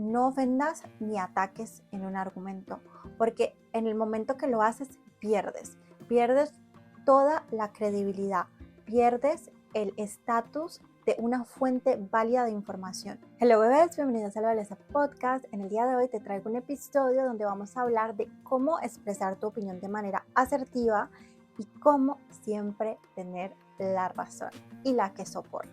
no ofendas ni ataques en un argumento, porque en el momento que lo haces pierdes toda la credibilidad, pierdes el estatus de una fuente válida de información. Hello bebés, bienvenidos a Valiosa Podcast. En el día de hoy te traigo un episodio donde vamos a hablar de cómo expresar tu opinión de manera asertiva y cómo siempre tener la razón y la que soporte.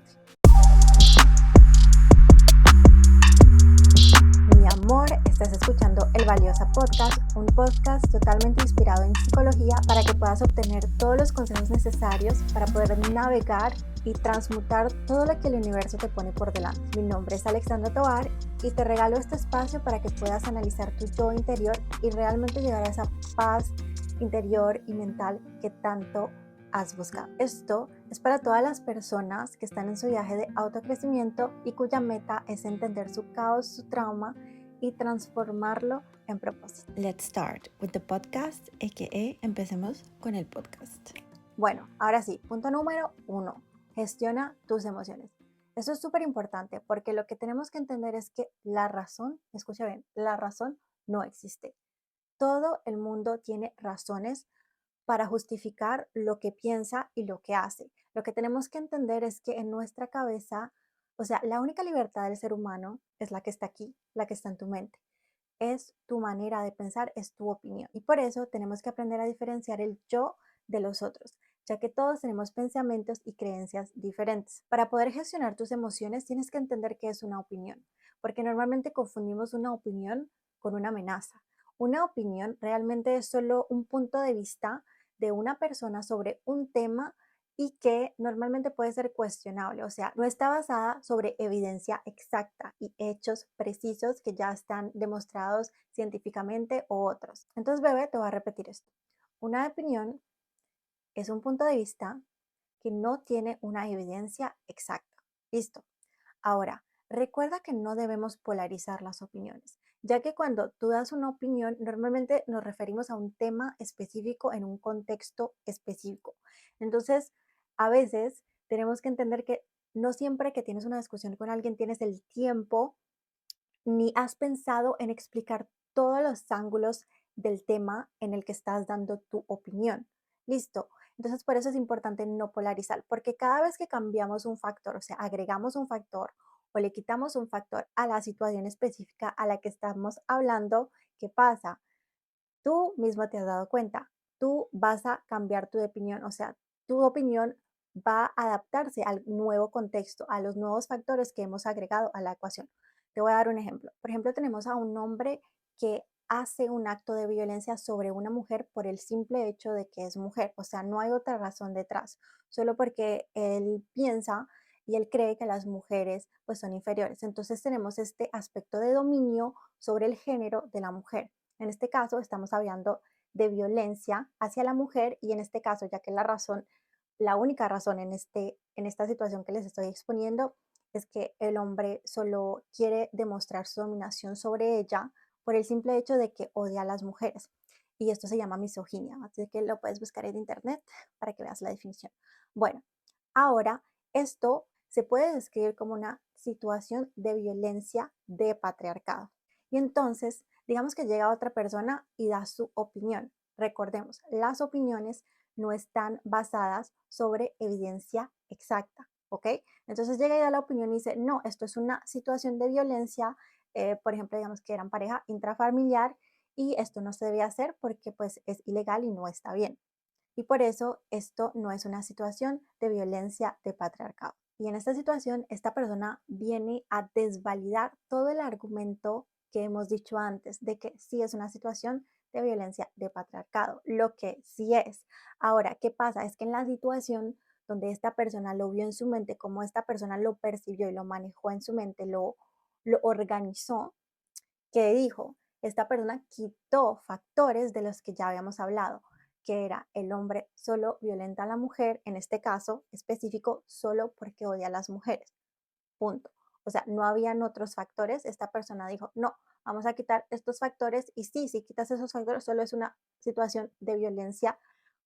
Mi amor, estás escuchando El Valiosa Podcast, un podcast totalmente inspirado en psicología para que puedas obtener todos los consejos necesarios para poder navegar y transmutar todo lo que el universo te pone por delante. Mi nombre es Alexandra Tovar y te regalo este espacio para que puedas analizar tu yo interior y realmente llegar a esa paz interior y mental que tanto has buscado. Esto es para todas las personas que están en su viaje de autocrecimiento y cuya meta es entender su caos, su trauma y transformarlo en propósito. Let's start with the podcast, a.k.a. empecemos con el podcast. Bueno, ahora sí, punto número 1, gestiona tus emociones. Eso es súper importante porque lo que tenemos que entender es que la razón, escucha bien, la razón no existe. Todo el mundo tiene razones para justificar lo que piensa y lo que hace. Lo que tenemos que entender es que en nuestra cabeza, o sea, la única libertad del ser humano es la que está aquí, la que está en tu mente. Es tu manera de pensar, es tu opinión. Y por eso tenemos que aprender a diferenciar el yo de los otros, ya que todos tenemos pensamientos y creencias diferentes. Para poder gestionar tus emociones tienes que entender qué es una opinión, porque normalmente confundimos una opinión con una amenaza. Una opinión realmente es solo un punto de vista de una persona sobre un tema y que normalmente puede ser cuestionable, o sea, no está basada sobre evidencia exacta y hechos precisos que ya están demostrados científicamente o otros. Entonces, bebé, te voy a repetir esto. Una opinión es un punto de vista que no tiene una evidencia exacta. Listo. Ahora, recuerda que no debemos polarizar las opiniones, ya que cuando tú das una opinión, normalmente nos referimos a un tema específico en un contexto específico. Entonces, a veces tenemos que entender que no siempre que tienes una discusión con alguien tienes el tiempo ni has pensado en explicar todos los ángulos del tema en el que estás dando tu opinión. Listo. Entonces, por eso es importante no polarizar, porque cada vez que cambiamos un factor, o sea, agregamos un factor o le quitamos un factor a la situación específica a la que estamos hablando, ¿qué pasa? Tú mismo te has dado cuenta, tú vas a cambiar tu opinión, o sea, tu opinión va a adaptarse al nuevo contexto, a los nuevos factores que hemos agregado a la ecuación. Te voy a dar un ejemplo. Por ejemplo, tenemos a un hombre que hace un acto de violencia sobre una mujer por el simple hecho de que es mujer, o sea, no hay otra razón detrás, solo porque él piensa y él cree que las mujeres pues son inferiores. Entonces tenemos este aspecto de dominio sobre el género de la mujer. En este caso estamos hablando de violencia hacia la mujer y en este caso, ya que la razón, la única razón en esta situación que les estoy exponiendo es que el hombre solo quiere demostrar su dominación sobre ella por el simple hecho de que odia a las mujeres. Y esto se llama misoginia, así que lo puedes buscar en internet para que veas la definición. Bueno, ahora esto se puede describir como una situación de violencia de patriarcado. Y entonces, digamos que llega otra persona y da su opinión. Recordemos, las opiniones no están basadas sobre evidencia exacta, ¿ok? Entonces llega y da la opinión y dice, no, esto es una situación de violencia, por ejemplo, digamos que eran pareja intrafamiliar y esto no se debe hacer porque pues es ilegal y no está bien. Y por eso esto no es una situación de violencia de patriarcado. Y en esta situación, esta persona viene a desvalidar todo el argumento que hemos dicho antes de que sí es una situación de violencia de patriarcado, lo que sí es. Ahora, ¿qué pasa? Es que en la situación donde esta persona lo vio en su mente, como esta persona lo percibió y lo manejó en su mente, lo organizó, ¿qué dijo? Esta persona quitó factores de los que ya habíamos hablado, que era el hombre solo violenta a la mujer, en este caso específico, solo porque odia a las mujeres. Punto. O sea, no habían otros factores. Esta persona dijo, no, vamos a quitar estos factores y sí, si quitas esos factores, solo es una situación de violencia,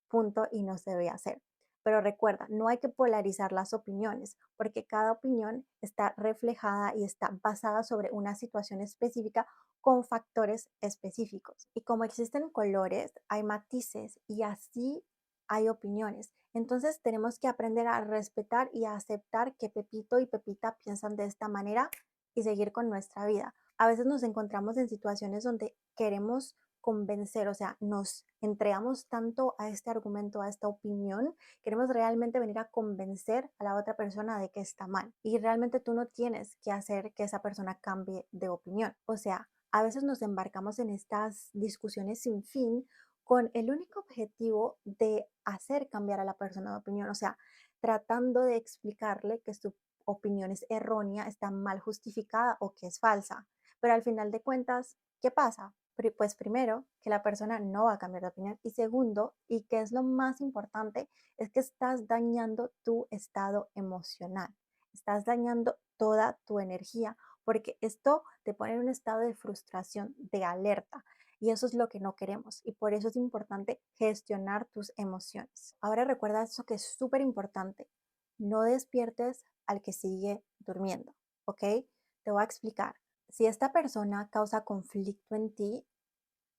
punto, y no se debe hacer. Pero recuerda, no hay que polarizar las opiniones, porque cada opinión está reflejada y está basada sobre una situación específica con factores específicos. Y como existen colores, hay matices y así hay opiniones. Entonces tenemos que aprender a respetar y a aceptar que Pepito y Pepita piensan de esta manera y seguir con nuestra vida. A veces nos encontramos en situaciones donde queremos convencer, o sea, nos entregamos tanto a este argumento, a esta opinión, queremos realmente venir a convencer a la otra persona de que está mal. Y realmente tú no tienes que hacer que esa persona cambie de opinión. O sea, a veces nos embarcamos en estas discusiones sin fin con el único objetivo de hacer cambiar a la persona de opinión, o sea, tratando de explicarle que su opinión es errónea, está mal justificada o que es falsa. Pero al final de cuentas, ¿qué pasa? Pues primero, que la persona no va a cambiar de opinión. Y segundo, y que es lo más importante, es que estás dañando tu estado emocional. Estás dañando toda tu energía, porque esto te pone en un estado de frustración, de alerta. Y eso es lo que no queremos. Y por eso es importante gestionar tus emociones. Ahora recuerda eso que es súper importante. No despiertes al que sigue durmiendo, ¿ok? Te voy a explicar. Si esta persona causa conflicto en ti,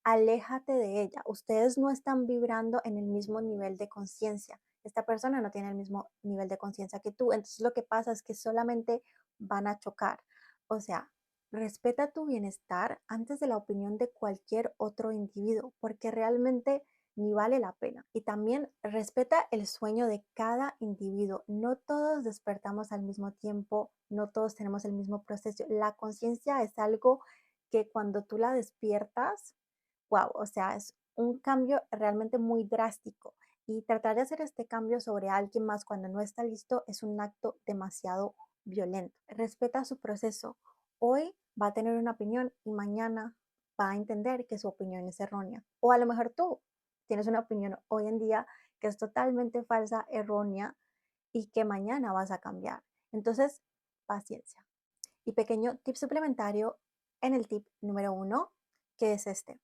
aléjate de ella. Ustedes no están vibrando en el mismo nivel de conciencia. Esta persona no tiene el mismo nivel de conciencia que tú. Entonces lo que pasa es que solamente van a chocar. O sea, respeta tu bienestar antes de la opinión de cualquier otro individuo, porque realmente ni vale la pena. Y también respeta el sueño de cada individuo. No todos despertamos al mismo tiempo, no todos tenemos el mismo proceso. La conciencia es algo que cuando tú la despiertas, wow, o sea, es un cambio realmente muy drástico. Y tratar de hacer este cambio sobre alguien más cuando no está listo es un acto demasiado violento. Respeta su proceso. Hoy va a tener una opinión y mañana va a entender que su opinión es errónea. O a lo mejor tú tienes una opinión hoy en día que es totalmente falsa, errónea y que mañana vas a cambiar. Entonces, paciencia. Y pequeño tip suplementario en el tip número 1, que es este.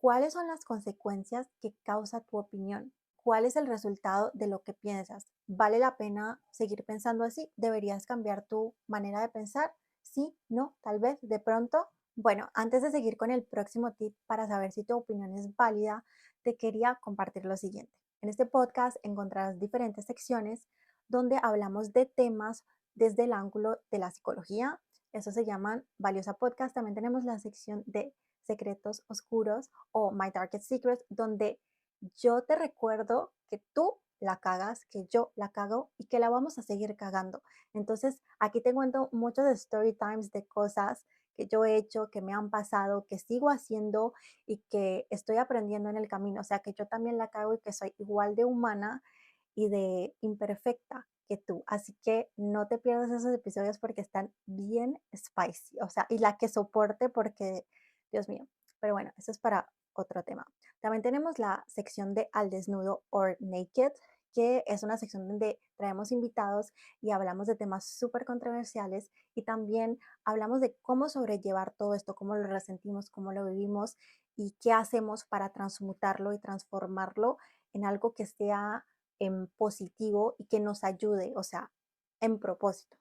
¿Cuáles son las consecuencias que causa tu opinión? ¿Cuál es el resultado de lo que piensas? ¿Vale la pena seguir pensando así? ¿Deberías cambiar tu manera de pensar? Sí, no, tal vez, de pronto. Bueno, antes de seguir con el próximo tip para saber si tu opinión es válida, te quería compartir lo siguiente. En este podcast encontrarás diferentes secciones donde hablamos de temas desde el ángulo de la psicología. Eso se llaman Valiosa Podcast. También tenemos la sección de secretos oscuros o My Darkest Secrets, donde yo te recuerdo que tú la cagas, que yo la cago y que la vamos a seguir cagando. Entonces, aquí te cuento muchos de story times de cosas que yo he hecho, que me han pasado, que sigo haciendo y que estoy aprendiendo en el camino. O sea, que yo también la cago y que soy igual de humana y de imperfecta que tú. Así que no te pierdas esos episodios porque están bien spicy. O sea, y la que soporte porque Dios mío. Pero bueno, eso es para otro tema. También tenemos la sección de Al Desnudo or Naked, que es una sección donde traemos invitados y hablamos de temas súper controversiales y también hablamos de cómo sobrellevar todo esto, cómo lo resentimos, cómo lo vivimos y qué hacemos para transmutarlo y transformarlo en algo que sea en positivo y que nos ayude, o sea, en propósito.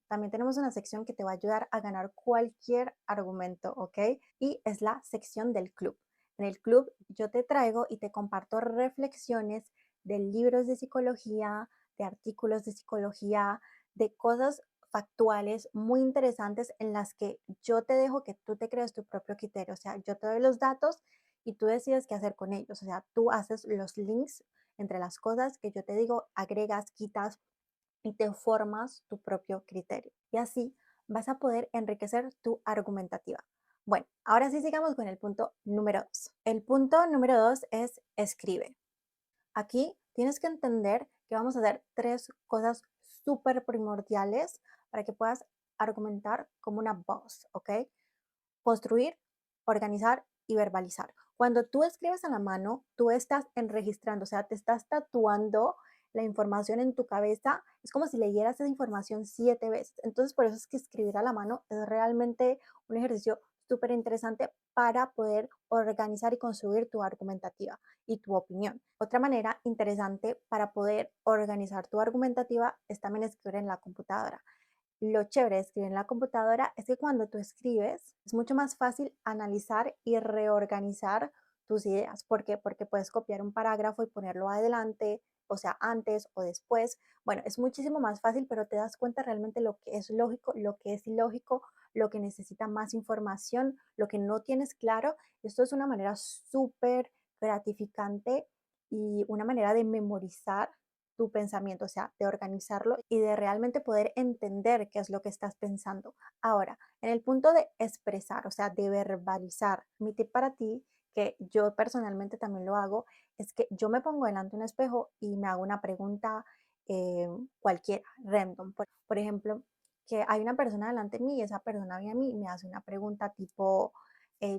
También tenemos una sección que te va a ayudar a ganar cualquier argumento, ¿ok? Y es la sección del club. En el club yo te traigo y te comparto reflexiones de libros de psicología, de artículos de psicología, de cosas factuales muy interesantes en las que yo te dejo que tú te crees tu propio criterio. O sea, yo te doy los datos y tú decides qué hacer con ellos. O sea, tú haces los links entre las cosas que yo te digo, agregas, quitas, y te formas tu propio criterio. Y así vas a poder enriquecer tu argumentativa. Bueno, ahora sí sigamos con el punto número 2. El punto número 2 es escribe. Aquí tienes que entender que vamos a hacer tres cosas súper primordiales para que puedas argumentar como una voz, ¿ok? Construir, organizar y verbalizar. Cuando tú escribes a la mano, tú estás enregistrando, o sea, te estás tatuando la información en tu cabeza. Es como si leyeras esa información 7 veces. Entonces, por eso es que escribir a la mano es realmente un ejercicio súper interesante para poder organizar y construir tu argumentativa y tu opinión. Otra manera interesante para poder organizar tu argumentativa es también escribir en la computadora. Lo chévere de escribir en la computadora es que cuando tú escribes es mucho más fácil analizar y reorganizar tus ideas. ¿Por qué? Porque puedes copiar un parágrafo y ponerlo adelante, o sea, antes o después. Bueno, es muchísimo más fácil, pero te das cuenta realmente lo que es lógico, lo que es ilógico, lo que necesita más información, lo que no tienes claro. Esto es una manera súper gratificante y una manera de memorizar tu pensamiento, o sea, de organizarlo y de realmente poder entender qué es lo que estás pensando. Ahora, en el punto de expresar, o sea, de verbalizar, mi tip para ti, que yo personalmente también lo hago, es que yo me pongo delante de un espejo y me hago una pregunta cualquiera, random. Por ejemplo, que hay una persona delante de mí y esa persona viene a mí y me hace una pregunta tipo,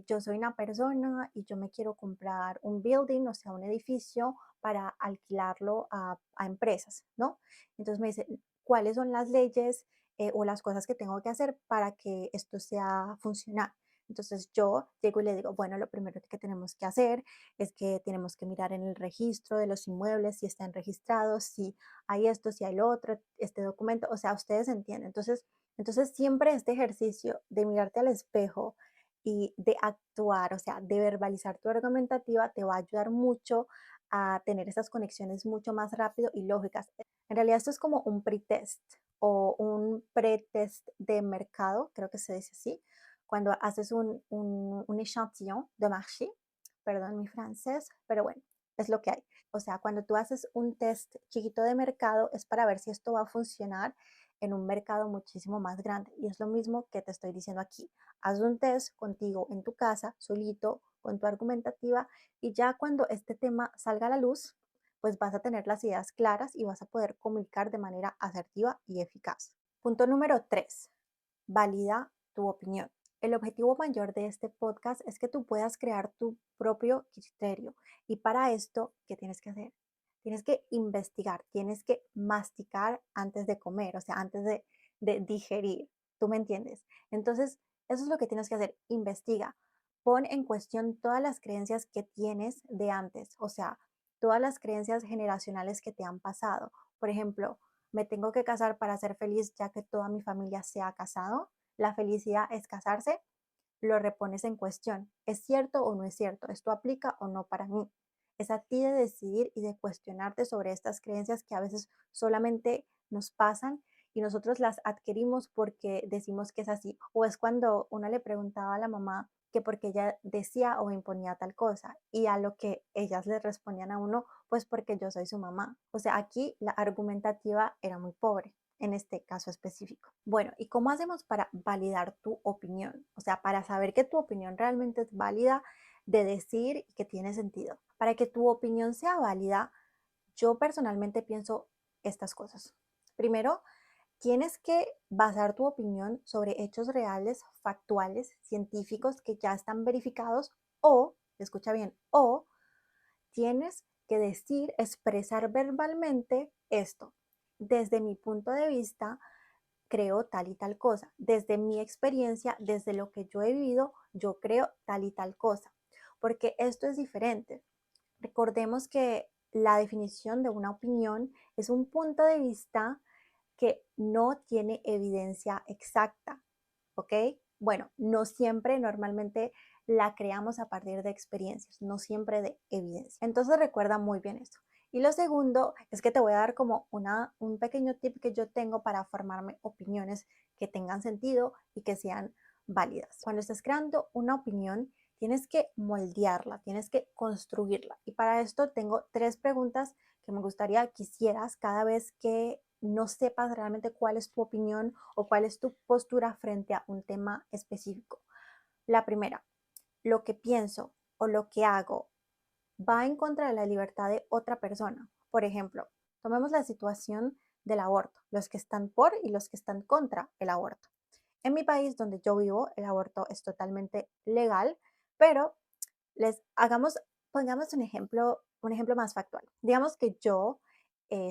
yo soy una persona y yo me quiero comprar un building, o sea, un edificio para alquilarlo a empresas, ¿no? Entonces me dice, ¿cuáles son las leyes o las cosas que tengo que hacer para que esto sea funcional? Entonces yo llego y le digo, bueno, lo primero que tenemos que hacer es que tenemos que mirar en el registro de los inmuebles si están registrados, si hay esto, si hay lo otro, este documento, o sea, ustedes entienden. Entonces siempre este ejercicio de mirarte al espejo y de actuar, o sea, de verbalizar tu argumentativa te va a ayudar mucho a tener esas conexiones mucho más rápido y lógicas. En realidad esto es como un pretest o un pretest de mercado, creo que se dice así, cuando haces un échantillon de marché, perdón mi francés, pero bueno, es lo que hay. O sea, cuando tú haces un test chiquito de mercado es para ver si esto va a funcionar en un mercado muchísimo más grande. Y es lo mismo que te estoy diciendo aquí. Haz un test contigo en tu casa, solito, con tu argumentativa, y ya cuando este tema salga a la luz, pues vas a tener las ideas claras y vas a poder comunicar de manera asertiva y eficaz. Punto número 3. Valida tu opinión. El objetivo mayor de este podcast es que tú puedas crear tu propio criterio. Y para esto, ¿qué tienes que hacer? Tienes que investigar, tienes que masticar antes de comer, o sea, antes de digerir. ¿Tú me entiendes? Entonces, eso es lo que tienes que hacer. Investiga. Pon en cuestión todas las creencias que tienes de antes, o sea, todas las creencias generacionales que te han pasado. Por ejemplo, me tengo que casar para ser feliz ya que toda mi familia se ha casado. La felicidad es casarse, lo repones en cuestión. ¿Es cierto o no es cierto? ¿Esto aplica o no para mí? Es a ti de decidir y de cuestionarte sobre estas creencias que a veces solamente nos pasan y nosotros las adquirimos porque decimos que es así. O es cuando uno le preguntaba a la mamá que porque ella decía o imponía tal cosa y a lo que ellas le respondían a uno, pues porque yo soy su mamá. O sea, aquí la argumentativa era muy pobre en este caso específico. Bueno, ¿y cómo hacemos para validar tu opinión? O sea, para saber que tu opinión realmente es válida de decir y que tiene sentido. Para que tu opinión sea válida, yo personalmente pienso estas cosas. Primero, tienes que basar tu opinión sobre hechos reales, factuales, científicos que ya están verificados o, escucha bien, o tienes que decir, expresar verbalmente esto. Desde mi punto de vista, creo tal y tal cosa. Desde mi experiencia, desde lo que yo he vivido, yo creo tal y tal cosa. Porque esto es diferente. Recordemos que la definición de una opinión es un punto de vista que no tiene evidencia exacta, ¿ok? Bueno, no siempre, normalmente la creamos a partir de experiencias, no siempre de evidencia. Entonces recuerda muy bien esto. Y lo segundo es que te voy a dar como un pequeño tip que yo tengo para formarme opiniones que tengan sentido y que sean válidas. Cuando estás creando una opinión, tienes que moldearla, tienes que construirla. Y para esto tengo 3 preguntas que me gustaría que hicieras cada vez que no sepas realmente cuál es tu opinión o cuál es tu postura frente a un tema específico. La primera, ¿lo que pienso o lo que hago va en contra de la libertad de otra persona? Por ejemplo, tomemos la situación del aborto, los que están por y los que están contra el aborto. En mi país donde yo vivo, el aborto es totalmente legal, pero pongamos un ejemplo más factual. Digamos que yo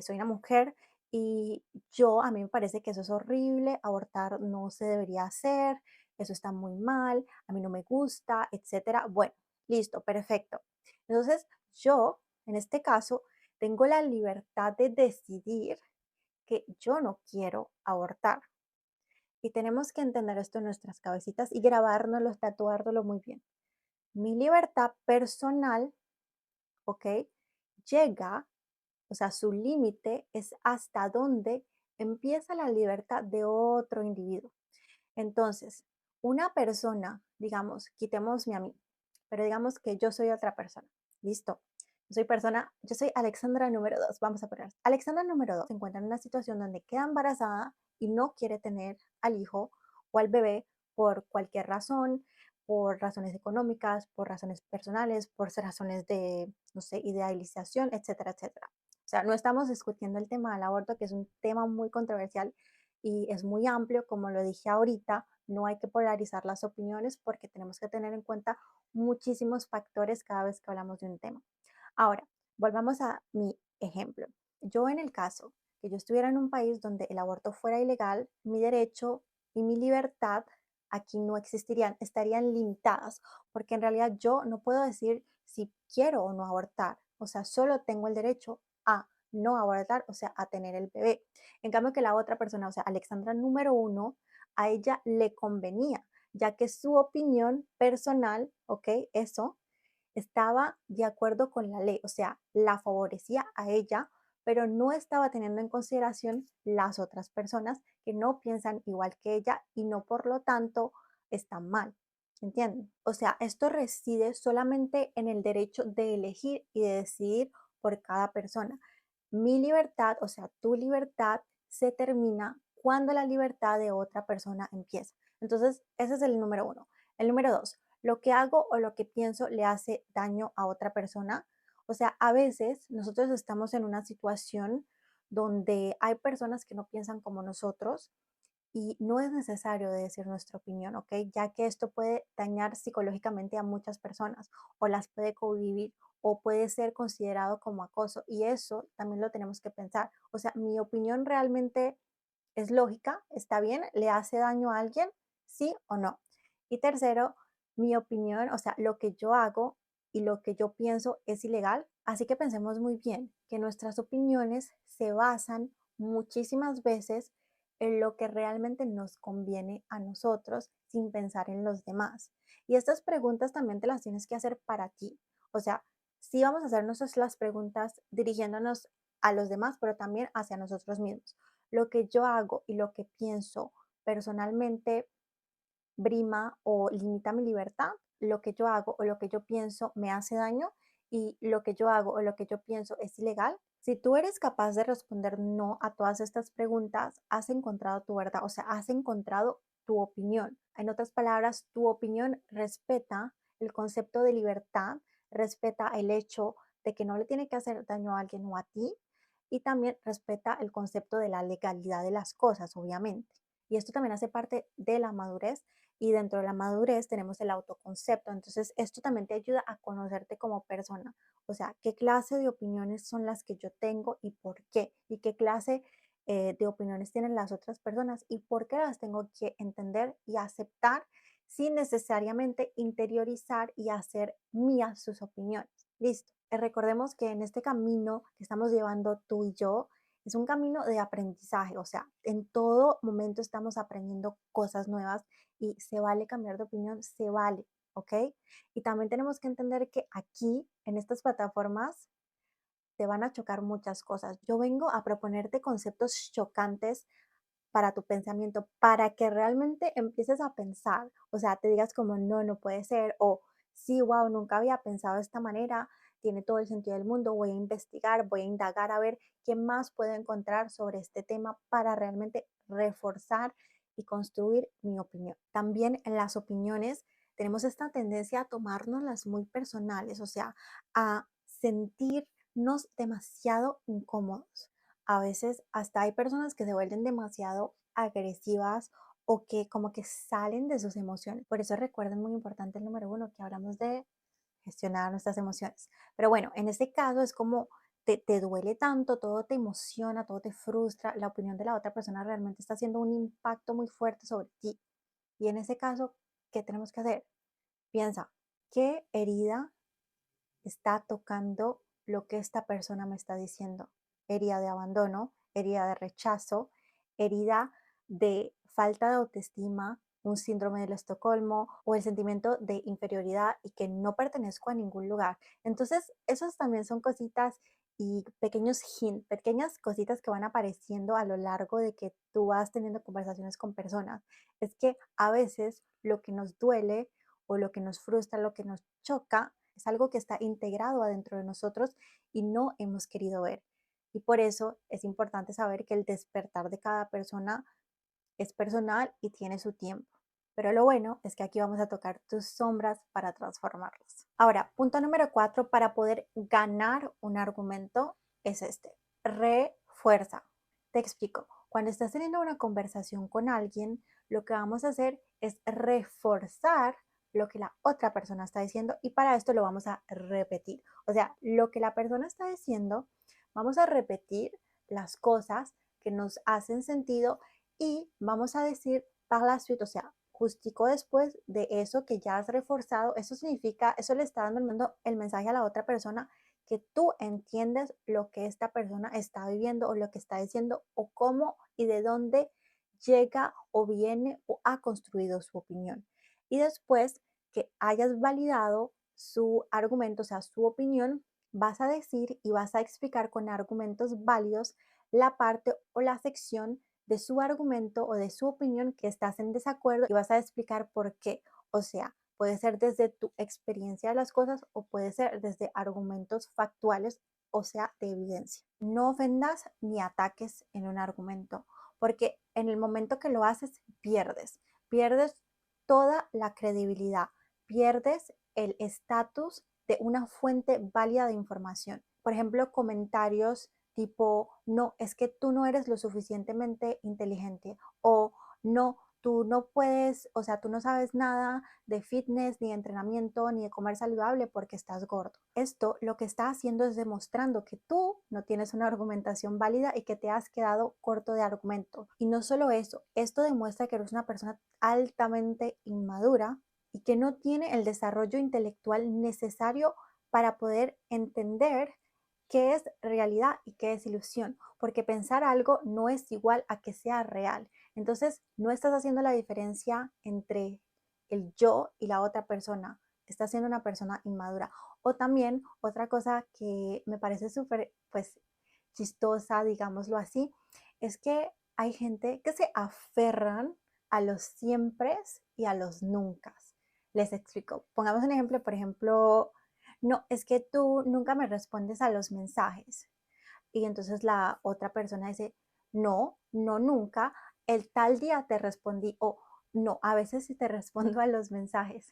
soy una mujer y a mí me parece que eso es horrible, abortar no se debería hacer, eso está muy mal, a mí no me gusta, etcétera. Bueno, listo, perfecto. Entonces, yo, en este caso, tengo la libertad de decidir que yo no quiero abortar. Y tenemos que entender esto en nuestras cabecitas y grabárnoslo, tatuárnoslo muy bien. Mi libertad personal, ¿ok? Llega, o sea, su límite es hasta donde empieza la libertad de otro individuo. Entonces, una persona, digamos, quitémosme a mí, pero digamos que yo soy otra persona. Listo. Yo soy Alexandra número 2. Vamos a poner. Alexandra número 2 se encuentra en una situación donde queda embarazada y no quiere tener al hijo o al bebé por cualquier razón, por razones económicas, por razones personales, por razones de, no sé, idealización, etcétera, etcétera. O sea, no estamos discutiendo el tema del aborto, que es un tema muy controversial y es muy amplio, como lo dije ahorita, no hay que polarizar las opiniones porque tenemos que tener en cuenta muchísimos factores cada vez que hablamos de un tema. Ahora, volvamos a mi ejemplo. Yo en el caso que yo estuviera en un país donde el aborto fuera ilegal, mi derecho y mi libertad aquí no existirían, estarían limitadas, porque en realidad yo no puedo decir si quiero o no abortar, o sea, solo tengo el derecho a no abortar, o sea, a tener el bebé. En cambio que la otra persona, o sea, Alexandra número 1, a ella le convenía, ya que su opinión personal, ¿ok? Eso estaba de acuerdo con la ley, o sea, la favorecía a ella, pero no estaba teniendo en consideración las otras personas que no piensan igual que ella y no por lo tanto están mal. ¿Entienden? O sea, esto reside solamente en el derecho de elegir y de decidir por cada persona. Mi libertad, o sea, tu libertad, se termina cuando la libertad de otra persona empieza. Entonces, ese es el número 1. El número 2, lo que hago o lo que pienso le hace daño a otra persona. O sea, a veces nosotros estamos en una situación donde hay personas que no piensan como nosotros y no es necesario decir nuestra opinión, ¿ok? Ya que esto puede dañar psicológicamente a muchas personas o las puede convivir o puede ser considerado como acoso y eso también lo tenemos que pensar. O sea, mi opinión realmente es lógica, está bien, le hace daño a alguien, sí o no. Y tercero, mi opinión, o sea, lo que yo hago y lo que yo pienso es ilegal. Así que pensemos muy bien que nuestras opiniones se basan muchísimas veces en lo que realmente nos conviene a nosotros sin pensar en los demás. Y estas preguntas también te las tienes que hacer para ti. O sea, sí vamos a hacernos las preguntas dirigiéndonos a los demás, pero también hacia nosotros mismos. Lo que yo hago y lo que pienso personalmente brima o limita mi libertad, lo que yo hago o lo que yo pienso me hace daño y lo que yo hago o lo que yo pienso es ilegal. Si tú eres capaz de responder no a todas estas preguntas, has encontrado tu verdad, o sea, has encontrado tu opinión. En otras palabras, tu opinión respeta el concepto de libertad, respeta el hecho de que no le tiene que hacer daño a alguien o a ti y también respeta el concepto de la legalidad de las cosas, obviamente. Y esto también hace parte de la madurez y dentro de la madurez tenemos el autoconcepto. Entonces, esto también te ayuda a conocerte como persona. O sea, qué clase de opiniones son las que yo tengo y por qué. Y qué clase de opiniones tienen las otras personas y por qué las tengo que entender y aceptar sin necesariamente interiorizar y hacer mías sus opiniones. Listo. Recordemos que en este camino que estamos llevando tú y yo, es un camino de aprendizaje, o sea, en todo momento estamos aprendiendo cosas nuevas y se vale cambiar de opinión, se vale, ¿ok? Y también tenemos que entender que aquí, en estas plataformas, te van a chocar muchas cosas. Yo vengo a proponerte conceptos chocantes para tu pensamiento, para que realmente empieces a pensar, o sea, te digas como, no, no puede ser, o sí, wow, nunca había pensado de esta manera, tiene todo el sentido del mundo, voy a investigar, voy a indagar a ver qué más puedo encontrar sobre este tema para realmente reforzar y construir mi opinión. También en las opiniones tenemos esta tendencia a tomárnoslas muy personales, o sea, a sentirnos demasiado incómodos. A veces hasta hay personas que se vuelven demasiado agresivas o que como que salen de sus emociones. Por eso recuerden muy importante el número 1 que hablamos de gestionar nuestras emociones. Pero bueno, en este caso es como te duele tanto, todo te emociona, todo te frustra, la opinión de la otra persona realmente está haciendo un impacto muy fuerte sobre ti. Y en ese caso, ¿qué tenemos que hacer? Piensa, ¿qué herida está tocando lo que esta persona me está diciendo? Herida de abandono, herida de rechazo, herida de falta de autoestima, un síndrome del Estocolmo o el sentimiento de inferioridad y que no pertenezco a ningún lugar. Entonces, esos también son cositas y pequeños hints, pequeñas cositas que van apareciendo a lo largo de que tú vas teniendo conversaciones con personas. Es que a veces lo que nos duele o lo que nos frustra, lo que nos choca, es algo que está integrado adentro de nosotros y no hemos querido ver. Y por eso es importante saber que el despertar de cada persona es personal y tiene su tiempo. Pero lo bueno es que aquí vamos a tocar tus sombras para transformarlas. Ahora, punto número 4 para poder ganar un argumento es este. Refuerza. Te explico. Cuando estás teniendo una conversación con alguien, lo que vamos a hacer es reforzar lo que la otra persona está diciendo y para esto lo vamos a repetir. O sea, lo que la persona está diciendo, vamos a repetir las cosas que nos hacen sentido y vamos a decir par la suite, o sea, justico después de eso que ya has reforzado, eso significa, eso le está dando el mensaje a la otra persona que tú entiendes lo que esta persona está viviendo o lo que está diciendo o cómo y de dónde llega o viene o ha construido su opinión. Y después que hayas validado su argumento, o sea, su opinión, vas a decir y vas a explicar con argumentos válidos la parte o la sección de su argumento o de su opinión que estás en desacuerdo y vas a explicar por qué. O sea, puede ser desde tu experiencia de las cosas o puede ser desde argumentos factuales, o sea, de evidencia. No ofendas ni ataques en un argumento, porque en el momento que lo haces, pierdes toda la credibilidad, pierdes el estatus de una fuente válida de información. Por ejemplo, comentarios tipo, no, es que tú no eres lo suficientemente inteligente o no, tú no puedes, o sea, tú no sabes nada de fitness, ni de entrenamiento, ni de comer saludable porque estás gordo. Esto lo que está haciendo es demostrando que tú no tienes una argumentación válida y que te has quedado corto de argumento. Y no solo eso, esto demuestra que eres una persona altamente inmadura y que no tiene el desarrollo intelectual necesario para poder entender qué es realidad y qué es ilusión, porque pensar algo no es igual a que sea real. Entonces, no estás haciendo la diferencia entre el yo y la otra persona. Estás siendo una persona inmadura. O también otra cosa que me parece súper, pues, chistosa, digámoslo así, es que hay gente que se aferran a los siempre y a los nunca. Les explico. Pongamos un ejemplo, por ejemplo, no, es que tú nunca me respondes a los mensajes. Y entonces la otra persona dice, no, no, nunca, el tal día te respondí o no, a veces sí te respondo a los mensajes.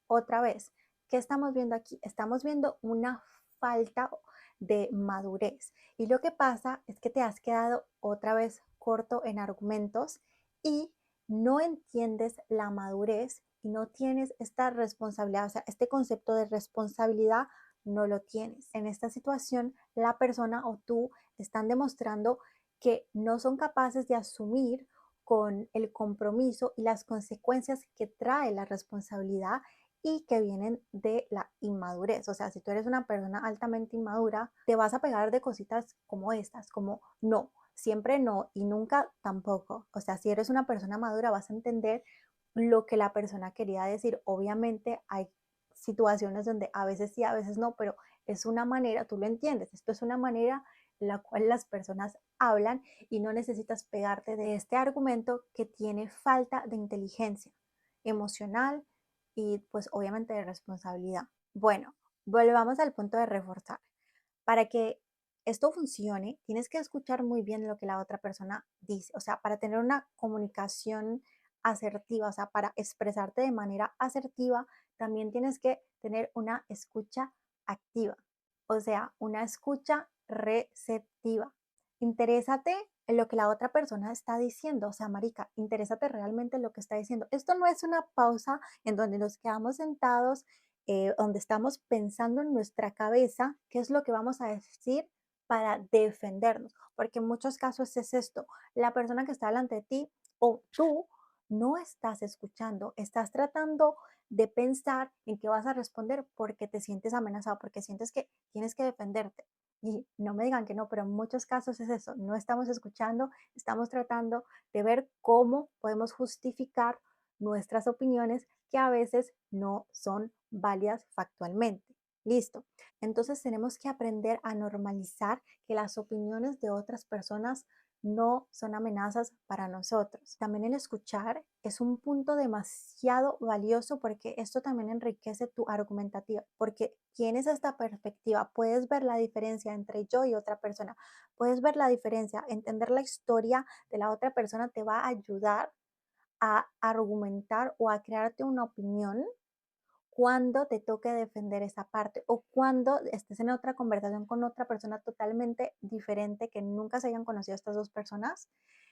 Otra vez, ¿qué estamos viendo aquí? Estamos viendo una falta de madurez. Y lo que pasa es que te has quedado otra vez corto en argumentos y no entiendes la madurez y no tienes esta responsabilidad, o sea, este concepto de responsabilidad no lo tienes. En esta situación, la persona o tú están demostrando que no son capaces de asumir con el compromiso y las consecuencias que trae la responsabilidad y que vienen de la inmadurez. O sea, si tú eres una persona altamente inmadura, te vas a pegar de cositas como estas, como no, siempre no y nunca tampoco. O sea, si eres una persona madura, vas a entender lo que la persona quería decir. Obviamente hay situaciones donde a veces sí, a veces no, pero es una manera, tú lo entiendes, esto es una manera en la cual las personas hablan y no necesitas pegarte de este argumento que tiene falta de inteligencia emocional y pues obviamente de responsabilidad. Bueno, volvamos al punto de reforzar. Para que esto funcione, tienes que escuchar muy bien lo que la otra persona dice, o sea, para tener una comunicación asertiva, o sea, para expresarte de manera asertiva, también tienes que tener una escucha activa, o sea, una escucha receptiva. Interésate en lo que la otra persona está diciendo, o sea, marica, interésate realmente en lo que está diciendo. Esto no es una pausa en donde nos quedamos sentados, donde estamos pensando en nuestra cabeza qué es lo que vamos a decir para defendernos, porque en muchos casos es esto, la persona que está delante de ti o tú no estás escuchando, estás tratando de pensar en qué vas a responder porque te sientes amenazado, porque sientes que tienes que defenderte. Y no me digan que no, pero en muchos casos es eso, no estamos escuchando, estamos tratando de ver cómo podemos justificar nuestras opiniones que a veces no son válidas factualmente. Listo. Entonces tenemos que aprender a normalizar que las opiniones de otras personas no son amenazas para nosotros. También el escuchar es un punto demasiado valioso porque esto también enriquece tu argumentativa, porque tienes esta perspectiva, puedes ver la diferencia entre yo y otra persona, puedes ver la diferencia, entender la historia de la otra persona te va a ayudar a argumentar o a crearte una opinión cuando te toque defender esa parte o cuando estés en otra conversación con otra persona totalmente diferente que nunca se hayan conocido estas dos personas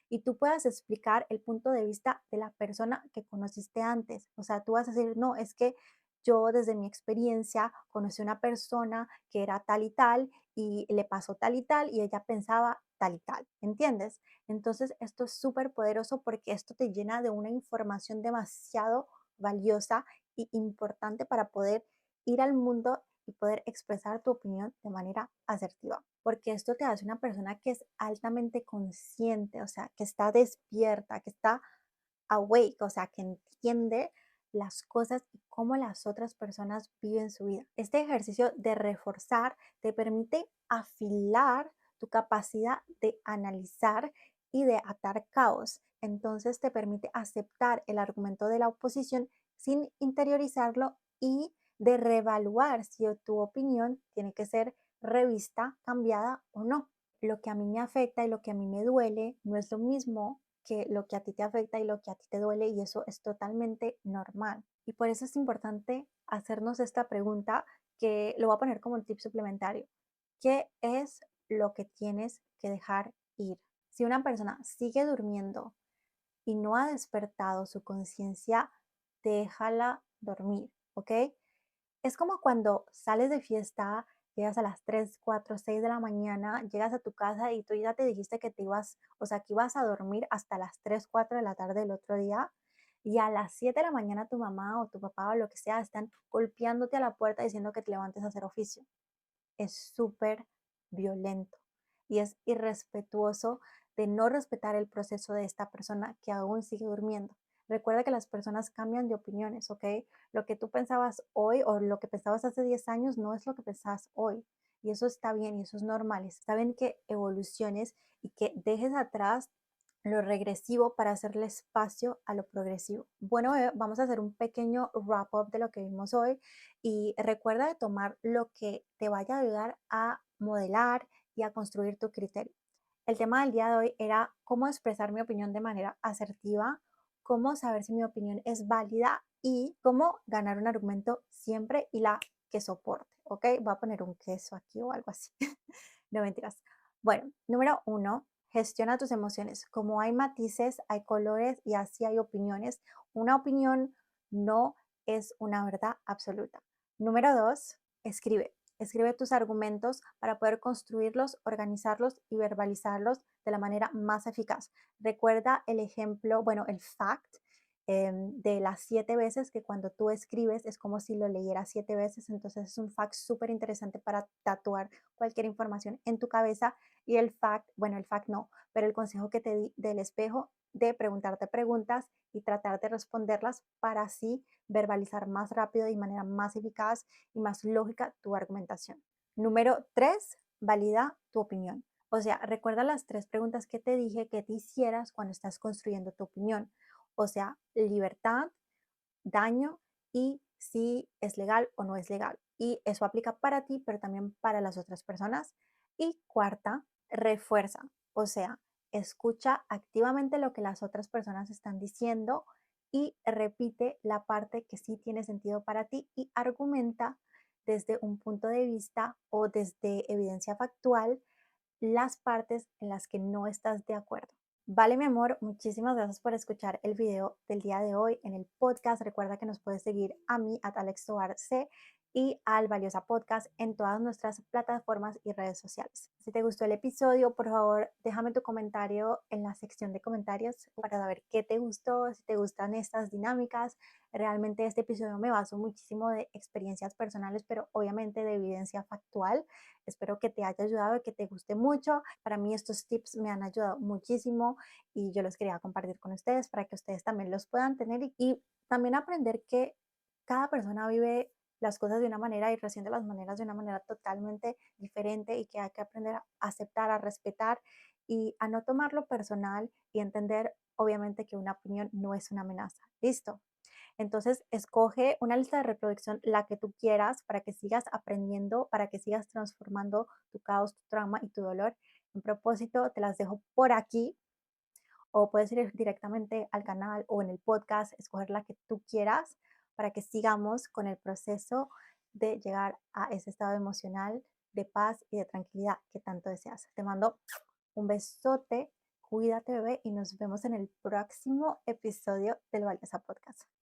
y tú puedas explicar el punto de vista de la persona que conociste antes. O sea, tú vas a decir, no, es que yo desde mi experiencia conocí una persona que era tal y le pasó tal y ella pensaba tal y tal, ¿entiendes? Entonces, esto es súper poderoso porque esto te llena de una información demasiado valiosa y importante para poder ir al mundo y poder expresar tu opinión de manera asertiva, porque esto te hace una persona que es altamente consciente, o sea, que está despierta, que está awake, o sea, que entiende las cosas y cómo las otras personas viven su vida. Este ejercicio de reforzar te permite afilar tu capacidad de analizar y de atar caos. Entonces te permite aceptar el argumento de la oposición sin interiorizarlo y de reevaluar si tu opinión tiene que ser revista, cambiada o no. Lo que a mí me afecta y lo que a mí me duele no es lo mismo que lo que a ti te afecta y lo que a ti te duele y eso es totalmente normal. Y por eso es importante hacernos esta pregunta que lo voy a poner como un tip suplementario. ¿Qué es lo que tienes que dejar ir? Si una persona sigue durmiendo y no ha despertado su conciencia, déjala dormir, ¿ok? Es como cuando sales de fiesta, llegas a las 3, 4, 6 de la mañana, llegas a tu casa y tú ya te dijiste que te ibas, o sea, que ibas a dormir hasta las 3, 4 de la tarde del otro día y a las 7 de la mañana tu mamá o tu papá o lo que sea están golpeándote a la puerta diciendo que te levantes a hacer oficio. Es súper violento y es irrespetuoso de no respetar el proceso de esta persona que aún sigue durmiendo. Recuerda que las personas cambian de opiniones, ¿ok? Lo que tú pensabas hoy o lo que pensabas hace 10 años no es lo que pensabas hoy. Y eso está bien y eso es normal. Está bien que evoluciones y que dejes atrás lo regresivo para hacerle espacio a lo progresivo. Bueno, vamos a hacer un pequeño wrap up de lo que vimos hoy y recuerda de tomar lo que te vaya a ayudar a modelar y a construir tu criterio. El tema del día de hoy era cómo expresar mi opinión de manera asertiva, cómo saber si mi opinión es válida y cómo ganar un argumento siempre y la que soporte, ¿ok? Voy a poner un queso aquí o algo así. No mentiras. Bueno, número uno, gestiona tus emociones. Como hay matices, hay colores y así hay opiniones. Una opinión no es una verdad absoluta. Número dos, escribe. Escribe tus argumentos para poder construirlos, organizarlos y verbalizarlos de la manera más eficaz. Recuerda el ejemplo, bueno, el fact de las 7 veces que cuando tú escribes es como si lo leyeras 7 veces. Entonces es un fact súper interesante para tatuar cualquier información en tu cabeza. Y el fact, bueno, el fact no, pero el consejo que te di del espejo de preguntarte preguntas y tratar de responderlas para así verbalizar más rápido y de manera más eficaz y más lógica tu argumentación. Número 3, valida tu opinión. O sea, recuerda las 3 preguntas que te dije que te hicieras cuando estás construyendo tu opinión. O sea, libertad, daño y si es legal o no es legal. Y eso aplica para ti, pero también para las otras personas. Y cuarta, refuerza. O sea, escucha activamente lo que las otras personas están diciendo y repite la parte que sí tiene sentido para ti y argumenta desde un punto de vista o desde evidencia factual las partes en las que no estás de acuerdo. Vale, mi amor, muchísimas gracias por escuchar el video del día de hoy en el podcast. Recuerda que nos puedes seguir a mí, a Alex Tobar C, y al Valiosa Podcast en todas nuestras plataformas y redes sociales. Si te gustó el episodio, por favor, déjame tu comentario en la sección de comentarios para saber qué te gustó, si te gustan estas dinámicas. Realmente este episodio me baso muchísimo de experiencias personales, pero obviamente de evidencia factual. Espero que te haya ayudado y que te guste mucho. Para mí estos tips me han ayudado muchísimo y yo los quería compartir con ustedes para que ustedes también los puedan tener y también aprender que cada persona vive las cosas de una manera y reciente las maneras de una manera totalmente diferente y que hay que aprender a aceptar, a respetar y a no tomarlo personal y entender obviamente que una opinión no es una amenaza. Listo. Entonces, escoge una lista de reproducción, la que tú quieras, para que sigas aprendiendo, para que sigas transformando tu caos, tu trauma y tu dolor. En propósito, te las dejo por aquí o puedes ir directamente al canal o en el podcast, escoger la que tú quieras para que sigamos con el proceso de llegar a ese estado emocional de paz y de tranquilidad que tanto deseas. Te mando un besote, cuídate bebé y nos vemos en el próximo episodio del Valiosa Podcast.